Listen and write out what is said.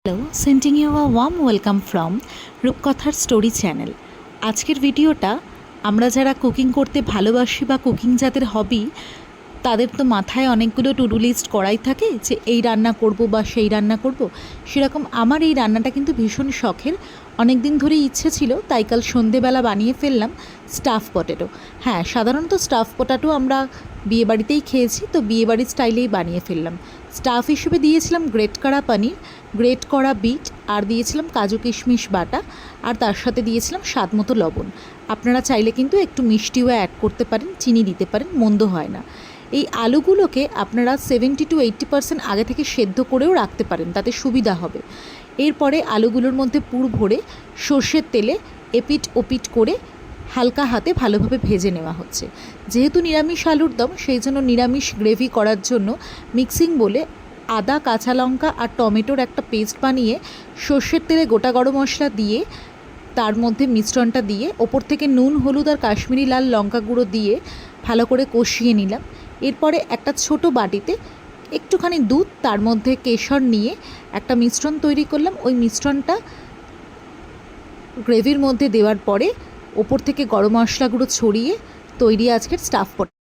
Hello, sending you a warm welcome from রূপকথার story channel. আজকের ভিডিওটা আমরা যারা কুকিং করতে ভালোবাসি বা কুকিং যাদের হবি তাদের তো মাথায় অনেকগুলো টু ডু লিস্ট করাই থাকে যে এই রান্না করব বা সেই রান্না করব। সেরকম আমার এই রান্নাটা কিন্তু ভীষণ শখের, অনেক দিন ধরেই ইচ্ছে ছিল, তাই কাল সন্ধেবেলা বানিয়ে ফেললাম স্টাফ পটেটো। হ্যাঁ, সাধারণত স্টাফ পটেটো আমরা বিয়েবাড়িতেই খেয়েছি, তো বিয়েবাড়ির স্টাইলেই বানিয়ে ফেললাম। স্টাফ হিসেবে দিয়েছিলাম গ্রেট করা পনির, গ্রেট করা বিট, আর দিয়েছিলাম কাজু কিশমিশ বাটা, আর তার সাথে দিয়েছিলাম স্বাদ মতো লবণ। আপনারা চাইলে কিন্তু একটু মিষ্টিও অ্যাড করতে পারেন, চিনি দিতে পারেন, মন্দ হয় না। এই আলুগুলোকে আপনারা 70 to 80% আগে থেকে সেদ্ধ করেও রাখতে পারেন, তাতে সুবিধা হবে। এরপরে আলুগুলোর মধ্যে পুর ভরে সর্ষের তেলে এপিট ওপিট করে হালকা হাতে ভালোভাবে ভেজে নেওয়া হচ্ছে। যেহেতু নিরামিষ আলুর দম, সেই জন্য নিরামিষ গ্রেভি করার জন্য মিক্সিং বলে আদা, কাঁচা লঙ্কা আর টমেটোর একটা পেস্ট বানিয়ে সর্ষের তেলে গোটা গরম মশলা দিয়ে তার মধ্যে মিশ্রণটা দিয়ে ওপর থেকে নুন, হলুদ আর কাশ্মীরি লাল লঙ্কা গুঁড়ো দিয়ে ভালো করে কষিয়ে নিলাম। এরপরে একটা ছোট বাটিতে একটুখানি দুধ, তার মধ্যে কেশর নিয়ে একটা মিশ্রণ তৈরি করলাম। ওই মিশ্রণটা গ্রেভির মধ্যে দেওয়ার পরে ওপর থেকে গরম মশলা গুঁড়ো ছড়িয়ে তৈরি আজকের স্টাফ পটেটো।